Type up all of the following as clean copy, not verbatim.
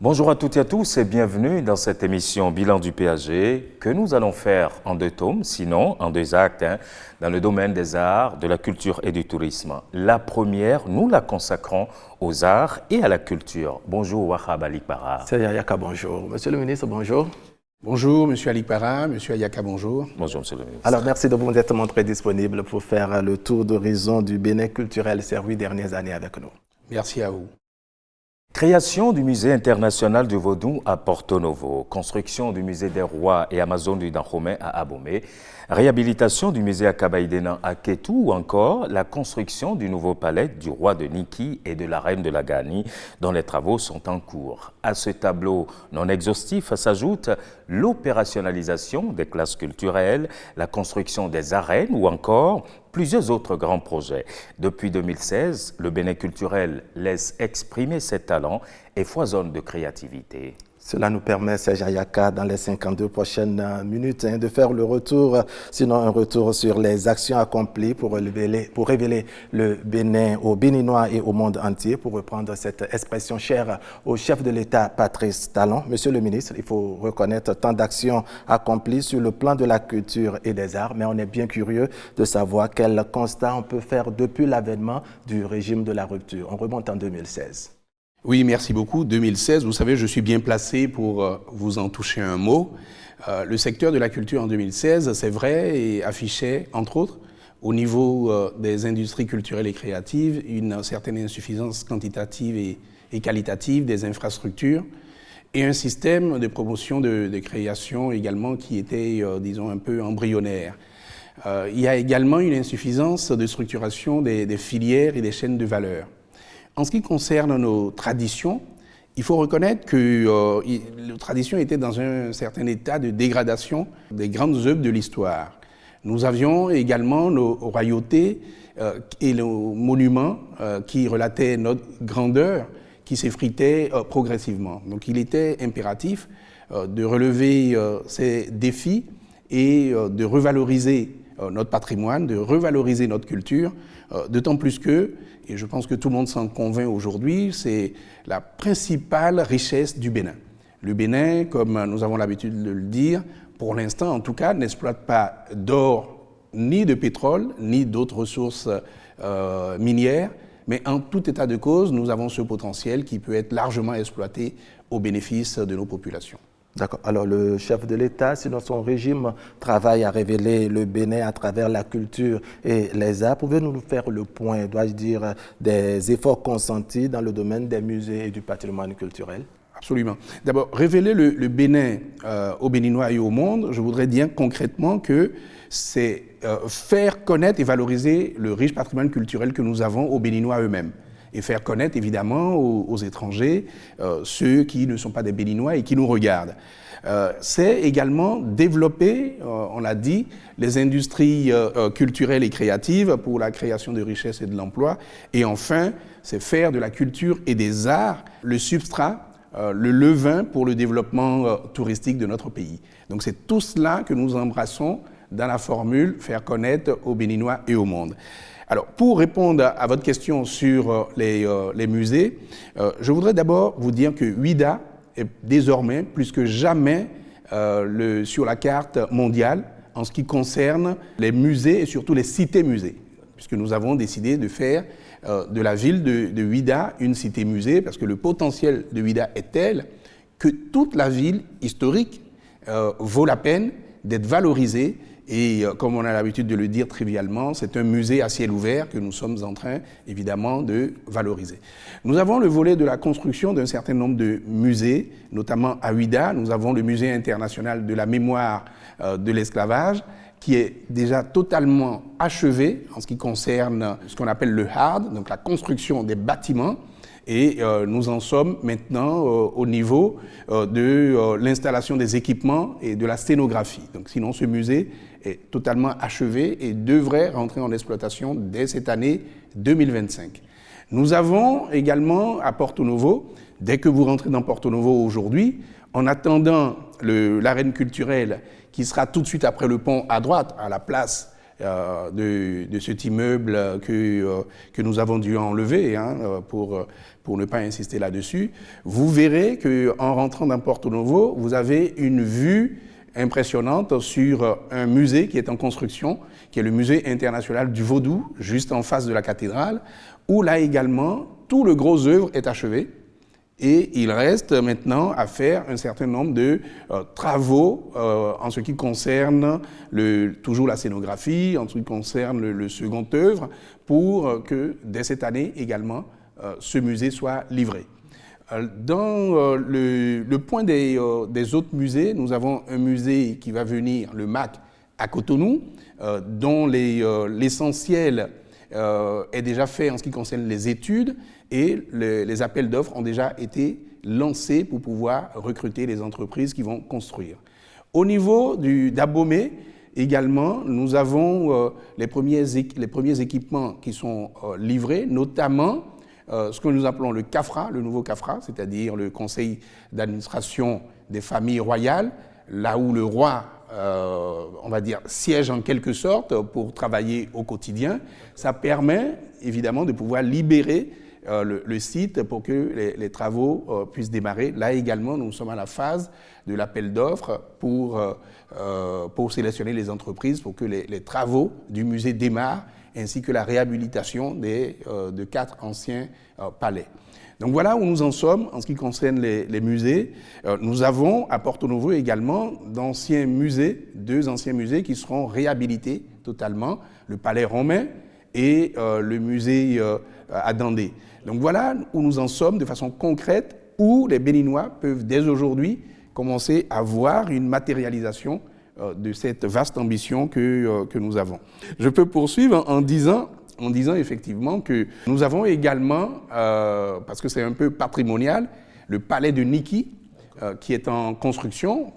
Bonjour à toutes et à tous et bienvenue dans cette émission Bilan du PAG que nous allons faire en 2 tomes, sinon en 2 actes, dans le domaine des arts, de la culture et du tourisme. La première, nous la consacrons aux arts et à la culture. Bonjour Wahab Alikpara. C'est Ayaka, bonjour. Monsieur le ministre, bonjour. Bonjour, Monsieur Alikpara, Monsieur Ayaka, bonjour. Bonjour, Monsieur le ministre. Alors, merci de vous être montré disponible pour faire le tour d'horizon du Bénin culturel ces 8 dernières années avec nous. Merci à vous. Création du musée international du Vaudou à Porto Novo, construction du musée des rois et Amazon du Dahomey à Abomey, réhabilitation du musée Akabaïdénan à Kétou ou encore la construction du nouveau palais du roi de Niki et de la reine de la Gani dont les travaux sont en cours. À ce tableau non exhaustif s'ajoute l'opérationnalisation des classes culturelles, la construction des arènes ou encore plusieurs autres grands projets. Depuis 2016, le Bénin culturel laisse exprimer ses talents et foisonne de créativité. Cela nous permet, Serge Ayaka, dans les 52 prochaines minutes, de faire le retour, sinon un retour sur les actions accomplies pour révéler le Bénin aux Béninois et au monde entier, pour reprendre cette expression chère au chef de l'État, Patrice Talon. Monsieur le ministre, il faut reconnaître tant d'actions accomplies sur le plan de la culture et des arts, mais on est bien curieux de savoir quel constat on peut faire depuis l'avènement du régime de la rupture. On remonte en 2016. Oui, merci beaucoup. 2016, vous savez, je suis bien placé pour vous en toucher un mot. Le secteur de la culture en 2016, c'est vrai, et affichait, entre autres, au niveau des industries culturelles et créatives, une certaine insuffisance quantitative et qualitative des infrastructures et un système de promotion de création également qui était, disons, un peu embryonnaire. Il y a également une insuffisance de structuration des filières et des chaînes de valeur. En ce qui concerne nos traditions, il faut reconnaître que les traditions étaient dans un certain état de dégradation des grandes œuvres de l'histoire. Nous avions également nos royautés et nos monuments qui relataient notre grandeur, qui s'effritaient progressivement. Donc il était impératif de relever ces défis et de revaloriser notre patrimoine, de revaloriser notre culture, d'autant plus que, et je pense que tout le monde s'en convainc aujourd'hui, c'est la principale richesse du Bénin. Le Bénin, comme nous avons l'habitude de le dire, pour l'instant en tout cas, n'exploite pas d'or, ni de pétrole, ni d'autres ressources minières, mais en tout état de cause, nous avons ce potentiel qui peut être largement exploité au bénéfice de nos populations. D'accord. Alors, le chef de l'État, sinon son régime, travaille à révéler le Bénin à travers la culture et les arts. Pouvez-vous nous faire le point, dois-je dire, des efforts consentis dans le domaine des musées et du patrimoine culturel? Absolument. D'abord, révéler le Bénin aux Béninois et au monde, je voudrais dire concrètement que c'est faire connaître et valoriser le riche patrimoine culturel que nous avons aux Béninois eux-mêmes. Et faire connaître évidemment aux étrangers, ceux qui ne sont pas des Béninois et qui nous regardent. C'est également développer, on l'a dit, les industries culturelles et créatives pour la création de richesses et de l'emploi. Et enfin, c'est faire de la culture et des arts le substrat, le levain pour le développement touristique de notre pays. Donc c'est tout cela que nous embrassons dans la formule « faire connaître aux Béninois et au monde ». Alors, pour répondre à votre question sur les musées, je voudrais d'abord vous dire que Ouida est désormais, plus que jamais, sur la carte mondiale en ce qui concerne les musées et surtout les cités-musées, puisque nous avons décidé de faire de la ville de Ouida une cité-musée, parce que le potentiel de Ouida est tel que toute la ville historique vaut la peine d'être valorisée. Et comme on a l'habitude de le dire trivialement, c'est un musée à ciel ouvert que nous sommes en train, évidemment, de valoriser. Nous avons le volet de la construction d'un certain nombre de musées, notamment à Ouida. Nous avons le musée international de la mémoire de l'esclavage, qui est déjà totalement achevé en ce qui concerne ce qu'on appelle le hard, donc la construction des bâtiments. Et nous en sommes maintenant au niveau de l'installation des équipements et de la scénographie. Donc, sinon, ce musée est totalement achevé et devrait rentrer en exploitation dès cette année 2025. Nous avons également à Porto Novo, dès que vous rentrez dans Porto Novo aujourd'hui, en attendant l'arène culturelle qui sera tout de suite après le pont à droite, à la place de cet immeuble que nous avons dû enlever pour ne pas insister là-dessus, vous verrez qu'en rentrant dans Porto Novo, vous avez une vue impressionnante sur un musée qui est en construction, qui est le Musée international du Vaudou, juste en face de la cathédrale, où là également, tout le gros œuvre est achevé. Et il reste maintenant à faire un certain nombre de travaux en ce qui concerne toujours la scénographie, en ce qui concerne le second œuvre, pour que dès cette année également, ce musée soit livré. Dans le point des autres musées, nous avons un musée qui va venir, le MAC, à Cotonou, dont l'essentiel est déjà fait en ce qui concerne les études, et les appels d'offres ont déjà été lancés pour pouvoir recruter les entreprises qui vont construire. Au niveau d'Abomey, également, nous avons les premiers équipements qui sont livrés, notamment ce que nous appelons le CAFRA, le nouveau CAFRA, c'est-à-dire le Conseil d'administration des familles royales, là où le roi, on va dire, siège en quelque sorte pour travailler au quotidien. Ça permet évidemment de pouvoir libérer le site pour que les travaux puissent démarrer. Là également, nous sommes à la phase de l'appel d'offres pour sélectionner les entreprises pour que les travaux du musée démarrent, ainsi que la réhabilitation de 4 anciens palais. Donc voilà où nous en sommes en ce qui concerne les musées. Nous avons à Porto Novo également d'anciens musées, 2 anciens musées qui seront réhabilités totalement, le palais romain et le musée à Dandé. Donc voilà où nous en sommes de façon concrète, où les Béninois peuvent dès aujourd'hui commencer à voir une matérialisation de cette vaste ambition que nous avons. Je peux poursuivre en disant effectivement que nous avons également, parce que c'est un peu patrimonial, le palais de Niki, qui est en construction.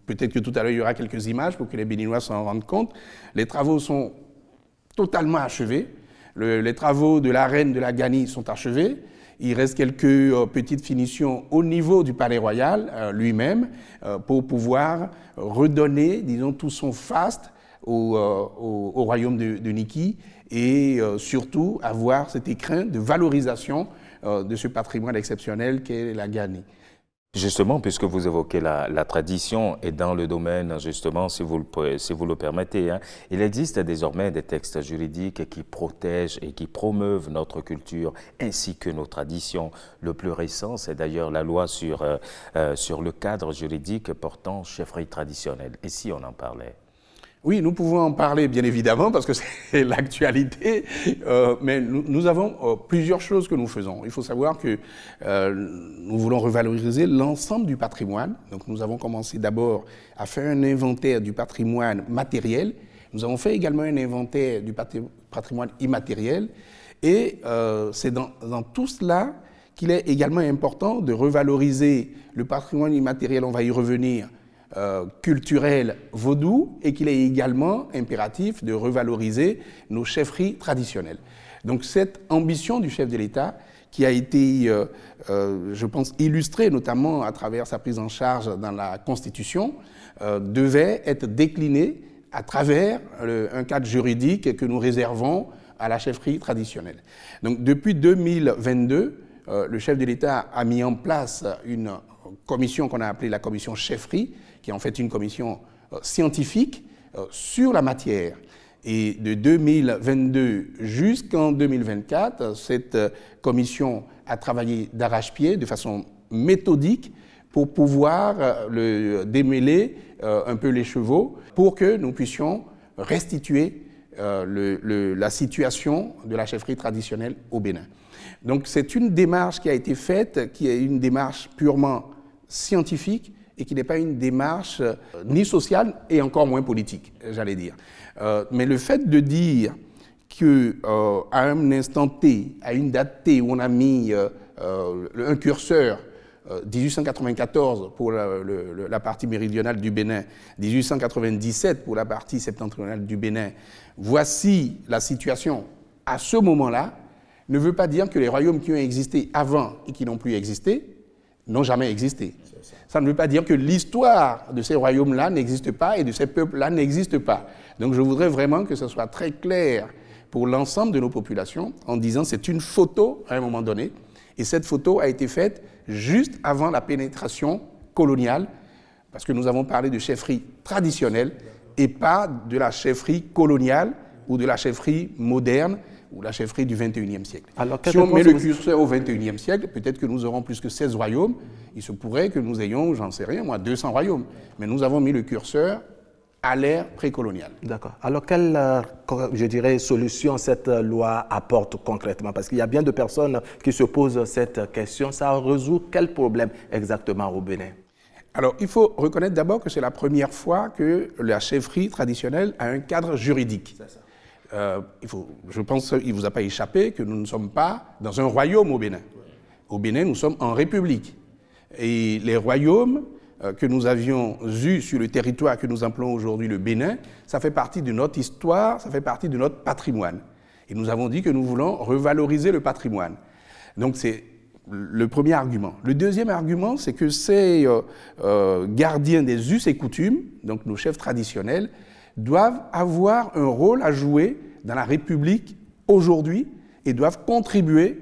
Peut-être que tout à l'heure il y aura quelques images pour que les Béninois s'en rendent compte. Les travaux sont totalement achevés. Les travaux de la reine de la Ganie sont achevés. Il reste quelques petites finitions au niveau du Palais Royal lui-même pour pouvoir redonner, disons, tout son faste au royaume de Niki et surtout avoir cet écrin de valorisation de ce patrimoine exceptionnel qu'est la Ganie. Justement, puisque vous évoquez la tradition et dans le domaine, justement, si vous le permettez, il existe désormais des textes juridiques qui protègent et qui promeuvent notre culture ainsi que nos traditions. Le plus récent, c'est d'ailleurs la loi sur le cadre juridique portant chefferie traditionnelle. Et si on en parlait ? Oui, nous pouvons en parler, bien évidemment, parce que c'est l'actualité, mais nous avons plusieurs choses que nous faisons. Il faut savoir que nous voulons revaloriser l'ensemble du patrimoine. Donc nous avons commencé d'abord à faire un inventaire du patrimoine matériel. Nous avons fait également un inventaire du patrimoine immatériel. Et c'est dans tout cela qu'il est également important de revaloriser le patrimoine immatériel, on va y revenir, culturel vaudou, et qu'il est également impératif de revaloriser nos chefferies traditionnelles. Donc cette ambition du chef de l'État, qui a été, je pense, illustrée notamment à travers sa prise en charge dans la Constitution, devait être déclinée à travers un cadre juridique que nous réservons à la chefferie traditionnelle. Donc depuis 2022, le chef de l'État a mis en place une commission qu'on a appelée la commission chefferie, qui est en fait une commission scientifique sur la matière. Et de 2022 jusqu'en 2024, cette commission a travaillé d'arrache-pied, de façon méthodique, pour pouvoir démêler un peu les chevaux, pour que nous puissions restituer la situation de la chefferie traditionnelle au Bénin. Donc c'est une démarche qui a été faite, qui est une démarche purement scientifique, et qui n'est pas une démarche ni sociale et encore moins politique, j'allais dire. Mais le fait de dire qu'à un instant T, à une date T, où on a mis un curseur, 1894 pour la partie méridionale du Bénin, 1897 pour la partie septentrionale du Bénin, voici la situation à ce moment-là, ne veut pas dire que les royaumes qui ont existé avant et qui n'ont plus existé n'ont jamais existé. Ça ne veut pas dire que l'histoire de ces royaumes-là n'existe pas et de ces peuples-là n'existe pas. Donc je voudrais vraiment que ce soit très clair pour l'ensemble de nos populations en disant que c'est une photo à un moment donné et cette photo a été faite juste avant la pénétration coloniale parce que nous avons parlé de chefferie traditionnelle et pas de la chefferie coloniale ou de la chefferie moderne ou la chefferie du 21e siècle. Alors, si on met le curseur au 21e siècle, peut-être que nous aurons plus que 16 royaumes. Il se pourrait que nous ayons, j'en sais rien, moi, 200 royaumes. Mais nous avons mis le curseur à l'ère précoloniale. D'accord. Alors, quelle, je dirais, solution cette loi apporte concrètement? Parce qu'il y a bien de personnes qui se posent cette question. Ça résout quel problème exactement au Bénin? Alors, il faut reconnaître d'abord que c'est la première fois que la chefferie traditionnelle a un cadre juridique. C'est ça. Je pense qu'il ne vous a pas échappé que nous ne sommes pas dans un royaume au Bénin. Au Bénin, nous sommes en république. Et les royaumes que nous avions eus sur le territoire que nous appelons aujourd'hui le Bénin, ça fait partie de notre histoire, ça fait partie de notre patrimoine. Et nous avons dit que nous voulons revaloriser le patrimoine. Donc c'est le premier argument. Le deuxième argument, c'est que ces gardiens des us et coutumes, donc nos chefs traditionnels, doivent avoir un rôle à jouer dans la République aujourd'hui et doivent contribuer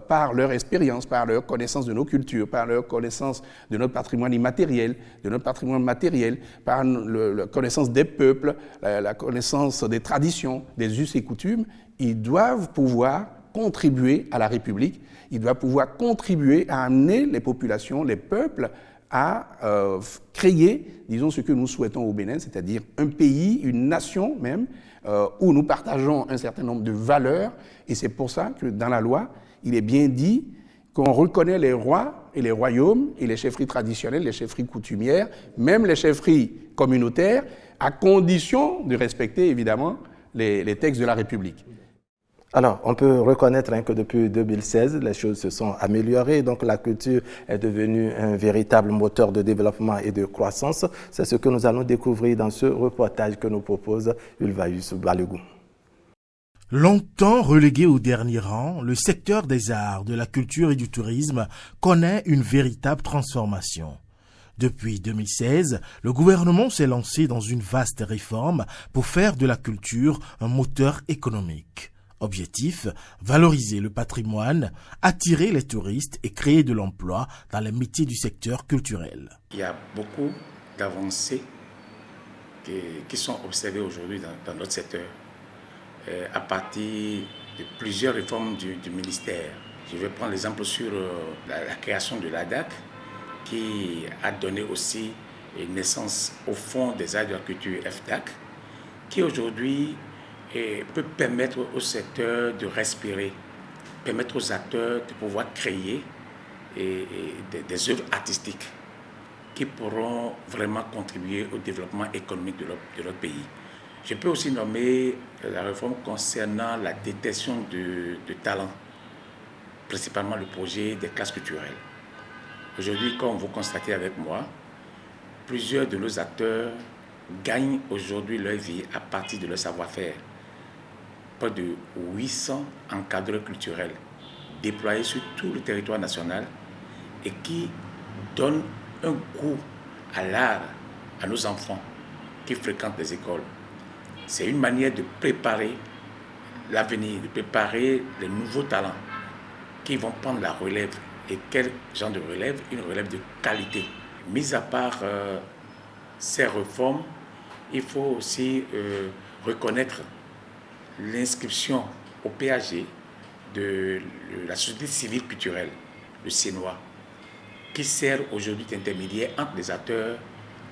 par leur expérience, par leur connaissance de nos cultures, par leur connaissance de notre patrimoine immatériel, de notre patrimoine matériel, par la connaissance des peuples, la connaissance des traditions, des us et coutumes. Ils doivent pouvoir contribuer à la République, ils doivent pouvoir contribuer à amener les populations, les peuples, à créer, disons, ce que nous souhaitons au Bénin, c'est-à-dire un pays, une nation même, où nous partageons un certain nombre de valeurs. Et c'est pour ça que dans la loi, il est bien dit qu'on reconnaît les rois et les royaumes et les chefferies traditionnelles, les chefferies coutumières, même les chefferies communautaires, à condition de respecter évidemment les textes de la République. Alors, on peut reconnaître que depuis 2016, les choses se sont améliorées. Donc, la culture est devenue un véritable moteur de développement et de croissance. C'est ce que nous allons découvrir dans ce reportage que nous propose Ulvaeus Balogun. Longtemps relégué au dernier rang, le secteur des arts, de la culture et du tourisme connaît une véritable transformation. Depuis 2016, le gouvernement s'est lancé dans une vaste réforme pour faire de la culture un moteur économique. Objectif, valoriser le patrimoine, attirer les touristes et créer de l'emploi dans les métiers du secteur culturel. Il y a beaucoup d'avancées qui sont observées aujourd'hui dans notre secteur à partir de plusieurs réformes du ministère. Je vais prendre l'exemple sur la création de l'ADAC qui a donné aussi naissance au Fonds des arts de la culture FDAC qui aujourd'hui peut permettre au secteur de respirer, permettre aux acteurs de pouvoir créer des œuvres artistiques qui pourront vraiment contribuer au développement économique de notre pays. Je peux aussi nommer la réforme concernant la détection de talents, principalement le projet des classes culturelles. Aujourd'hui, comme vous constatez avec moi, plusieurs de nos acteurs gagnent aujourd'hui leur vie à partir de leur savoir-faire. Près de 800 encadreurs culturels déployés sur tout le territoire national et qui donnent un goût à l'art à nos enfants qui fréquentent les écoles. C'est une manière de préparer l'avenir, de préparer les nouveaux talents qui vont prendre la relève. Et quel genre de relève? Une relève de qualité. Mis à part ces réformes, il faut aussi reconnaître l'inscription au PAG de la société civile culturelle, le CNOA, qui sert aujourd'hui d'intermédiaire entre les acteurs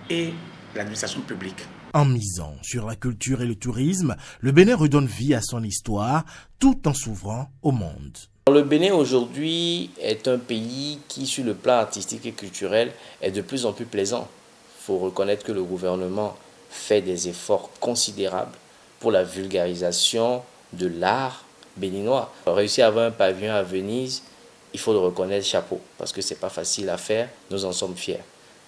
et l'administration publique. En misant sur la culture et le tourisme, le Bénin redonne vie à son histoire tout en s'ouvrant au monde. Le Bénin aujourd'hui est un pays qui, sur le plan artistique et culturel, est de plus en plus plaisant. Il faut reconnaître que le gouvernement fait des efforts considérables pour la vulgarisation de l'art béninois. Réussir à avoir un pavillon à Venise, il faut le reconnaître, chapeau, parce que ce n'est pas facile à faire, nous en sommes fiers.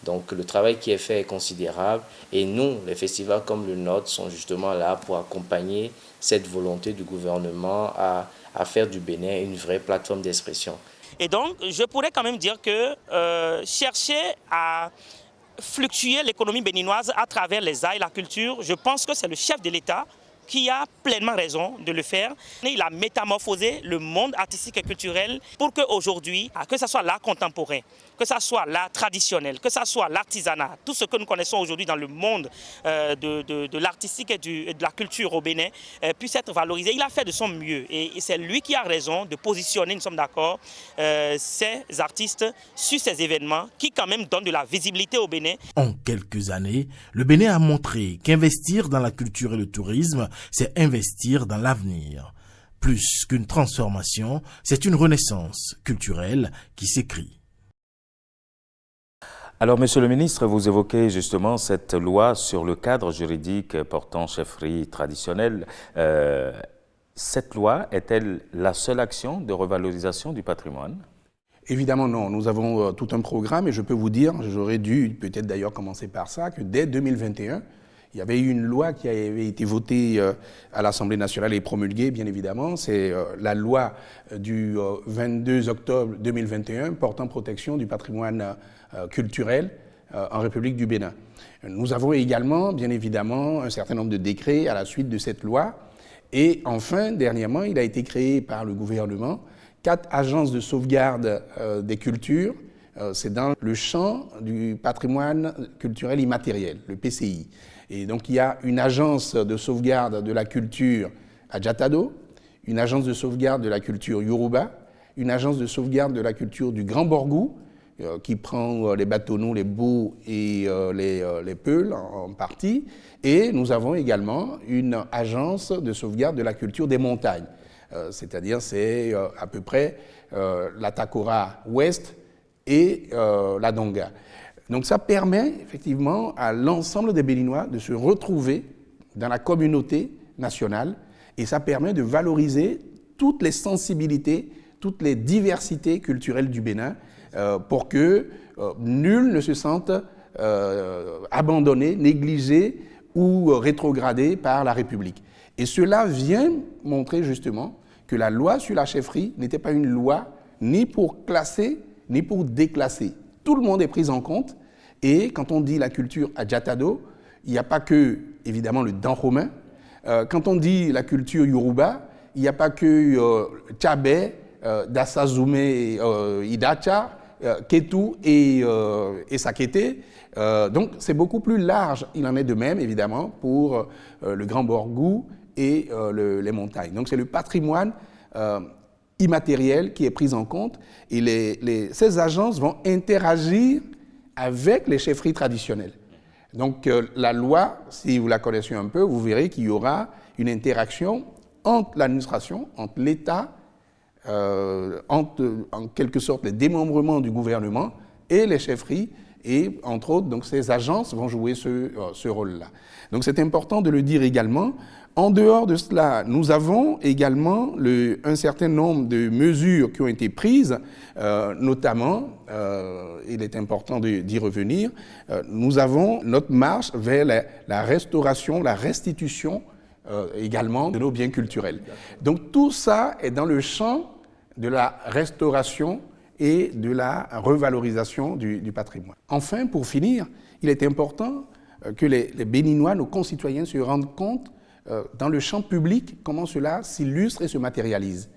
Donc le travail qui est fait est considérable et nous, les festivals comme le nôtre, sont justement là pour accompagner cette volonté du gouvernement à faire du Bénin une vraie plateforme d'expression. Et donc, je pourrais quand même dire que chercher à fluctuer l'économie béninoise à travers les arts et la culture, je pense que c'est le chef de l'État qui a pleinement raison de le faire. Il a métamorphosé le monde artistique et culturel pour qu'aujourd'hui, que ce soit l'art contemporain, que ce soit l'art traditionnel, que ce soit l'artisanat, tout ce que nous connaissons aujourd'hui dans le monde de l'artistique et de la culture au Bénin puisse être valorisé. Il a fait de son mieux et c'est lui qui a raison de positionner, nous sommes d'accord, ces artistes sur ces événements qui quand même donnent de la visibilité au Bénin. En quelques années, le Bénin a montré qu'investir dans la culture et le tourisme, c'est investir dans l'avenir. Plus qu'une transformation, c'est une renaissance culturelle qui s'écrit. Alors, Monsieur le ministre, vous évoquez justement cette loi sur le cadre juridique portant chefferie traditionnelle. Cette loi est-elle la seule action de revalorisation du patrimoine ? Évidemment non, nous avons tout un programme et je peux vous dire, j'aurais dû peut-être d'ailleurs commencer par ça, que dès 2021, il y avait eu une loi qui avait été votée à l'Assemblée nationale et promulguée, bien évidemment. C'est la loi du 22 octobre 2021 portant protection du patrimoine culturel en République du Bénin. Nous avons également, bien évidemment, un certain nombre de décrets à la suite de cette loi. Et enfin, dernièrement, il a été créé par le gouvernement 4 agences de sauvegarde des cultures. C'est dans le champ du patrimoine culturel immatériel, le PCI. Et donc, il y a une agence de sauvegarde de la culture à Jatado, une agence de sauvegarde de la culture Yoruba, une agence de sauvegarde de la culture du Grand Borgou, qui prend les bâtonnaux, les baux et les peuls en partie. Et nous avons également une agence de sauvegarde de la culture des montagnes. C'est-à-dire, c'est à peu près la Takora Ouest et la Donga. Donc ça permet effectivement à l'ensemble des Béninois de se retrouver dans la communauté nationale et ça permet de valoriser toutes les sensibilités, toutes les diversités culturelles du Bénin pour que nul ne se sente abandonné, négligé ou rétrogradé par la République. Et cela vient montrer justement que la loi sur la chefferie n'était pas une loi ni pour classer, ni pour déclasser. Tout le monde est pris en compte. Et quand on dit la culture à Jatado, il n'y a pas que, évidemment, le Danromain. Quand on dit la culture Yoruba, il n'y a pas que Tchabé, Dassazoumé, Idacha, Ketu et Sakete. Donc c'est beaucoup plus large. Il en est de même, évidemment, pour le Grand Borgou et les montagnes. Donc c'est le patrimoine immatériel qui est pris en compte. Et ces agences vont interagir avec les chefferies traditionnelles. Donc la loi, si vous la connaissez un peu, vous verrez qu'il y aura une interaction entre l'administration, entre l'État, entre en quelque sorte les démembrements du gouvernement et les chefferies. Et entre autres, donc, ces agences vont jouer ce rôle-là. Donc c'est important de le dire également. En dehors de cela, nous avons également un certain nombre de mesures qui ont été prises, notamment, il est important d'y revenir, nous avons notre marche vers la restauration, la restitution également de nos biens culturels. Donc tout ça est dans le champ de la restauration et de la revalorisation du patrimoine. Enfin, pour finir, il est important que les Béninois, nos concitoyens, se rendent compte dans le champ public comment cela s'illustre et se matérialise.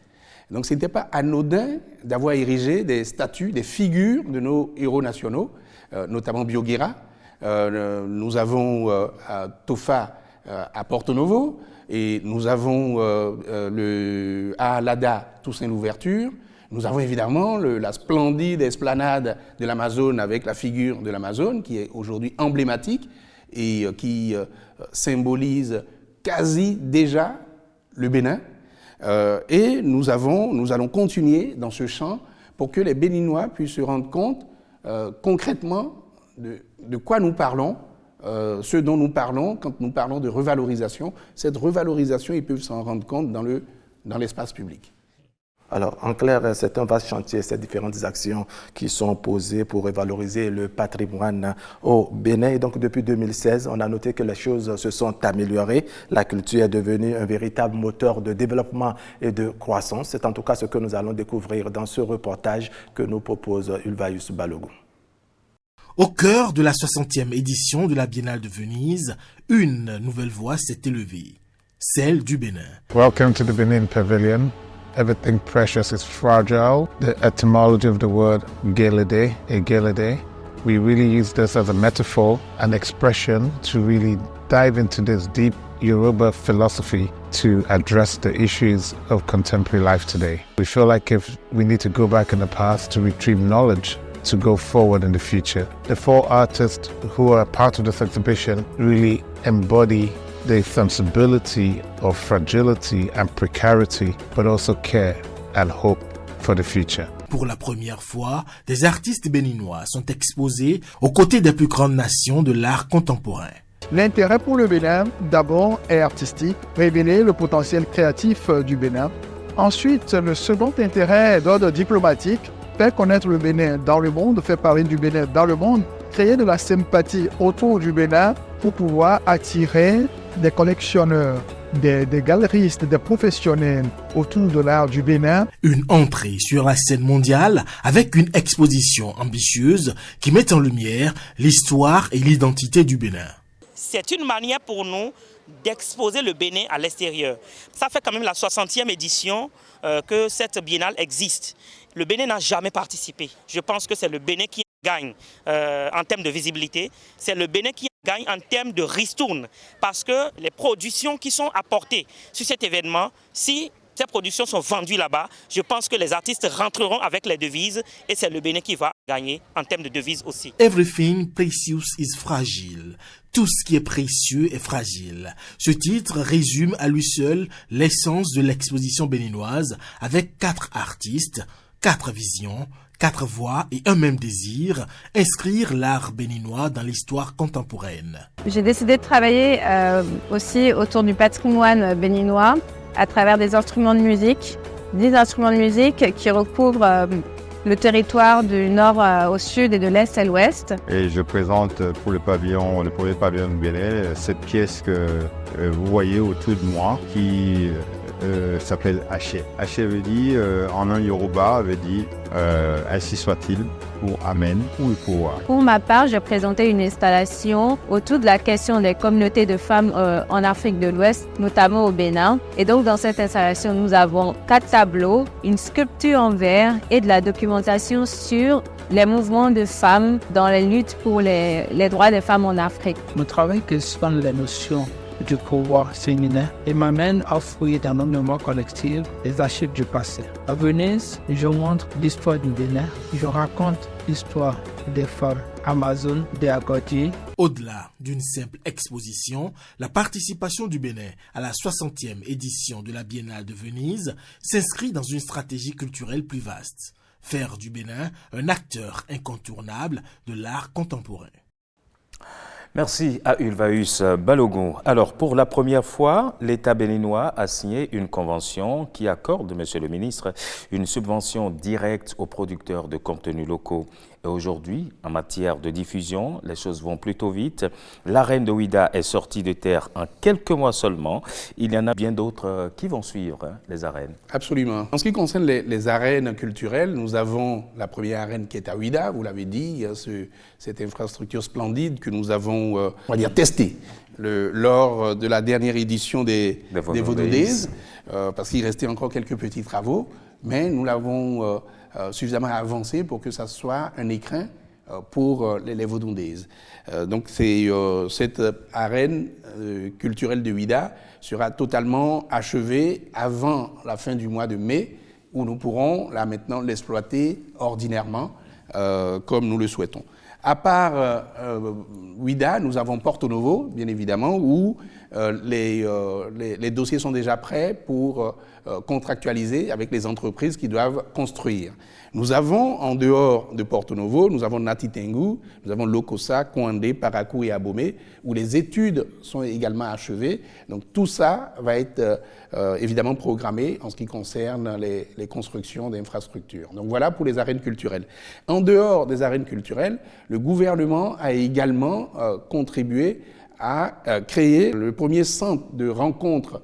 Donc ce n'était pas anodin d'avoir érigé des statues, des figures de nos héros nationaux, notamment Bioguera. Nous avons Tofa à Porto Novo et nous avons à Alada Toussaint l'Ouverture. Nous avons évidemment la splendide esplanade de l'Amazone avec la figure de l'Amazone qui est aujourd'hui emblématique et qui symbolise quasi déjà le Bénin. Et nous allons continuer dans ce champ pour que les Béninois puissent se rendre compte concrètement de quoi nous parlons, ce dont nous parlons quand nous parlons de revalorisation. Cette revalorisation, ils peuvent s'en rendre compte dans l'espace public. Alors, en clair, c'est un vaste chantier, ces différentes actions qui sont posées pour revaloriser le patrimoine au Bénin. Et donc, depuis 2016, on a noté que les choses se sont améliorées. La culture est devenue un véritable moteur de développement et de croissance. C'est en tout cas ce que nous allons découvrir dans ce reportage que nous propose Ulvaeus Balogun. Au cœur de la 60e édition de la Biennale de Venise, une nouvelle voix s'est élevée, celle du Bénin. Welcome to the Benin Pavilion. Everything precious is fragile. The etymology of the word gelede, egelede, we really use this as a metaphor, an expression to really dive into this deep Yoruba philosophy to address the issues of contemporary life today. We feel like if we need to go back in the past to retrieve knowledge to go forward in the future. The 4 artists who are part of this exhibition really embody the sensibility of fragility and precarity, but also care and hope for the future. Pour la première fois, des artistes béninois sont exposés aux côtés des plus grandes nations de l'art contemporain. L'intérêt pour le Bénin, d'abord, est artistique, révéler le potentiel créatif du Bénin. Ensuite, le second intérêt est d'ordre diplomatique, faire connaître le Bénin dans le monde, faire parler du Bénin dans le monde, créer de la sympathie autour du Bénin pour pouvoir attirer des collectionneurs, des galeristes, des professionnels autour de l'art du Bénin. Une entrée sur la scène mondiale avec une exposition ambitieuse qui met en lumière l'histoire et l'identité du Bénin. C'est une manière pour nous d'exposer le Bénin à l'extérieur. Ça fait quand même la 60e édition que cette biennale existe. Le Bénin n'a jamais participé. Je pense que c'est le Bénin qui gagne en termes de visibilité. C'est le Bénin qui gagne en termes de ristourne. Parce que les productions qui sont apportées sur cet événement, si ces productions sont vendues là-bas, je pense que les artistes rentreront avec les devises et c'est le Bénin qui va gagner en termes de devises aussi. Everything precious is fragile. Tout ce qui est précieux est fragile. Ce titre résume à lui seul l'essence de l'exposition béninoise avec 4 artistes, 4 visions, 4 voix et un même désir, inscrire l'art béninois dans l'histoire contemporaine. J'ai décidé de travailler aussi autour du patrimoine béninois à travers des instruments de musique, 10 instruments de musique qui recouvrent le territoire du nord au sud et de l'est à l'ouest. Et je présente pour le premier pavillon de Bénin, cette pièce que vous voyez autour de moi qui s'appelle Haché. Haché veut dire, en un Yoruba, veut dire ainsi soit-il, ou Amen, ou pouvoir. Pour ma part, j'ai présenté une installation autour de la question des communautés de femmes en Afrique de l'Ouest, notamment au Bénin. Et donc, dans cette installation, nous avons 4 tableaux, une sculpture en verre et de la documentation sur les mouvements de femmes dans les luttes pour les droits des femmes en Afrique. Mon travail questionne les notions du pouvoir féminin et m'amène à fouiller dans nos mémoires collectives les archives du passé. À Venise, je montre l'histoire du Bénin, je raconte l'histoire des femmes amazones, des Agodi. Au-delà d'une simple exposition, la participation du Bénin à la 60e édition de la Biennale de Venise s'inscrit dans une stratégie culturelle plus vaste. Faire du Bénin un acteur incontournable de l'art contemporain. Merci à Ulvaeus Balogun. Alors, pour la première fois, l'État béninois a signé une convention qui accorde, Monsieur le ministre, une subvention directe aux producteurs de contenus locaux. Et aujourd'hui, en matière de diffusion, les choses vont plutôt vite. L'arène de Ouidah est sortie de terre en quelques mois seulement. Il y en a bien d'autres qui vont suivre, les arènes. Absolument. En ce qui concerne les arènes culturelles, nous avons la première arène qui est à Ouidah, vous l'avez dit, cette infrastructure splendide que nous avons, on va dire, testée lors de la dernière édition des Vodou Days, parce qu'il restait encore quelques petits travaux, mais nous l'avons suffisamment avancé pour que ça soit un écrin pour les Vodou Days. Donc cette arène culturelle de Ouidah sera totalement achevée avant la fin du mois de mai, où nous pourrons là maintenant l'exploiter ordinairement comme nous le souhaitons. À part Ouida, nous avons Porto Novo, bien évidemment, où les dossiers sont déjà prêts pour contractualiser avec les entreprises qui doivent construire. Nous avons, en dehors de Porto Novo, nous avons Nati Tengu, nous avons Lokossa, Kouandé, Parakou et Abomey, où les études sont également achevées. Donc tout ça va être évidemment programmé en ce qui concerne les constructions d'infrastructures. Donc voilà pour les arènes culturelles. En dehors des arènes culturelles, le gouvernement a également contribué à créer le premier centre de rencontres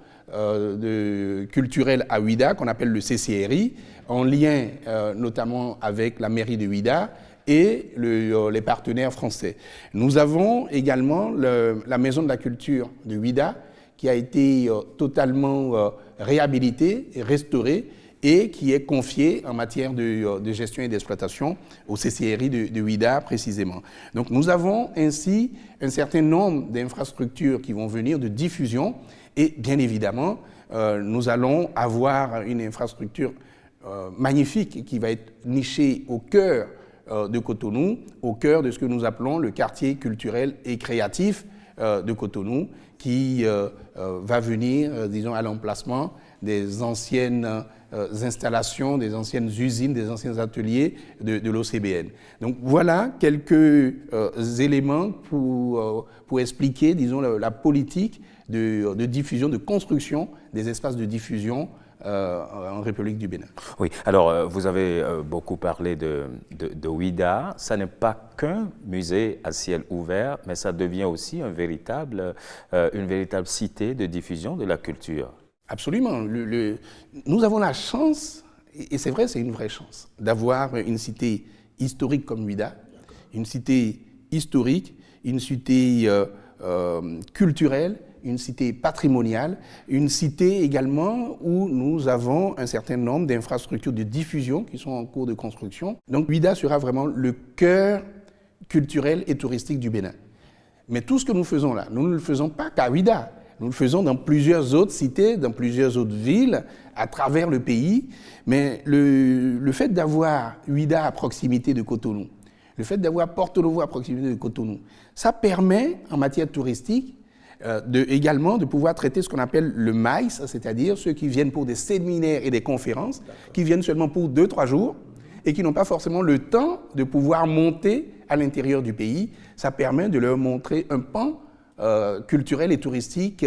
culturelles à Ouida, qu'on appelle le CCRI, en lien notamment avec la mairie de Ouida et les partenaires français. Nous avons également la Maison de la Culture de Ouida, qui a été totalement réhabilitée et restaurée, et qui est confiée en matière de gestion et d'exploitation au CCRI de Ouida précisément. Donc nous avons ainsi un certain nombre d'infrastructures qui vont venir de diffusion, et bien évidemment, nous allons avoir une infrastructure magnifique qui va être nichée au cœur de Cotonou, au cœur de ce que nous appelons le quartier culturel et créatif de Cotonou, qui va venir, disons, à l'emplacement des anciennes installations, des anciennes usines, des anciens ateliers de l'OCBN. Donc voilà quelques éléments pour expliquer, disons, la politique de diffusion, de construction des espaces de diffusion en République du Bénin. Oui, alors vous avez beaucoup parlé de Ouida. Ça n'est pas qu'un musée à ciel ouvert, mais ça devient aussi une véritable cité de diffusion de la culture. Absolument. Nous avons la chance, et c'est vrai, c'est une vraie chance, d'avoir une cité historique comme Ouida, une cité historique, une cité culturelle, une cité patrimoniale, une cité également où nous avons un certain nombre d'infrastructures de diffusion qui sont en cours de construction. Donc Ouida sera vraiment le cœur culturel et touristique du Bénin. Mais tout ce que nous faisons là, nous ne le faisons pas qu'à Ouida. Nous le faisons dans plusieurs autres cités, dans plusieurs autres villes, à travers le pays. Mais le fait d'avoir Ouida à proximité de Cotonou, le fait d'avoir Porto Novo à proximité de Cotonou, ça permet, en matière touristique, également de pouvoir traiter ce qu'on appelle le MAIS, c'est-à-dire ceux qui viennent pour des séminaires et des conférences, qui viennent seulement pour 2-3 jours et qui n'ont pas forcément le temps de pouvoir monter à l'intérieur du pays. Ça permet de leur montrer un pan culturel et touristique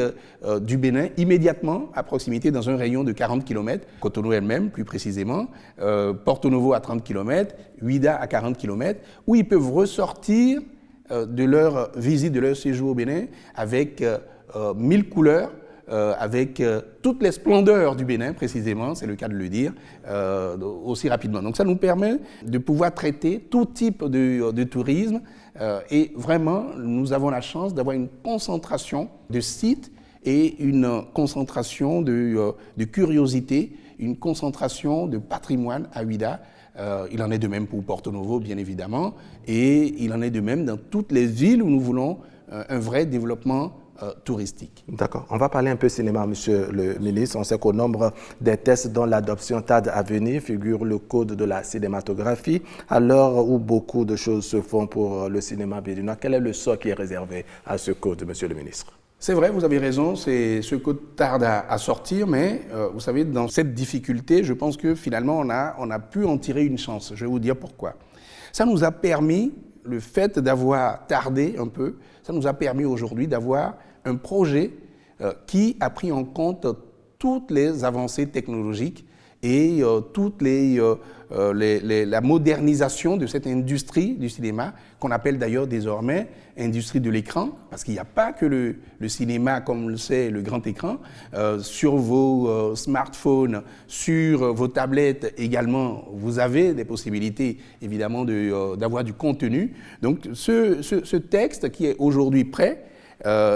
du Bénin immédiatement à proximité dans un rayon de 40 km, Cotonou elle-même plus précisément, Porto Novo à 30 km, Ouida à 40 km, où ils peuvent ressortir de leur visite, de leur séjour au Bénin avec 1000 couleurs, avec toutes les splendeurs du Bénin précisément, c'est le cas de le dire, aussi rapidement. Donc ça nous permet de pouvoir traiter tout type de tourisme et vraiment nous avons la chance d'avoir une concentration de sites et une concentration de curiosité, une concentration de patrimoine à Ouida. Il en est de même pour Porto Novo, bien évidemment, et il en est de même dans toutes les villes où nous voulons un vrai développement touristique. D'accord. On va parler un peu cinéma, Monsieur le ministre. On sait qu'au nombre des tests dont l'adoption tarde à venir figure le code de la cinématographie. À l'heure où beaucoup de choses se font pour le cinéma béninois, quel est le sort qui est réservé à ce code, Monsieur le ministre? C'est vrai, vous avez raison, ce code tarde à sortir, mais vous savez, dans cette difficulté, je pense que finalement, on a pu en tirer une chance. Je vais vous dire pourquoi. Ça nous a permis, le fait d'avoir tardé un peu, ça nous a permis aujourd'hui d'avoir un projet qui a pris en compte toutes les avancées technologiques et toute la modernisation de cette industrie du cinéma, qu'on appelle d'ailleurs désormais industrie de l'écran, parce qu'il n'y a pas que le cinéma, comme on le sait, le grand écran. Sur vos smartphones, sur vos tablettes également, vous avez des possibilités, évidemment, d'avoir du contenu. Donc, ce texte qui est aujourd'hui prêt,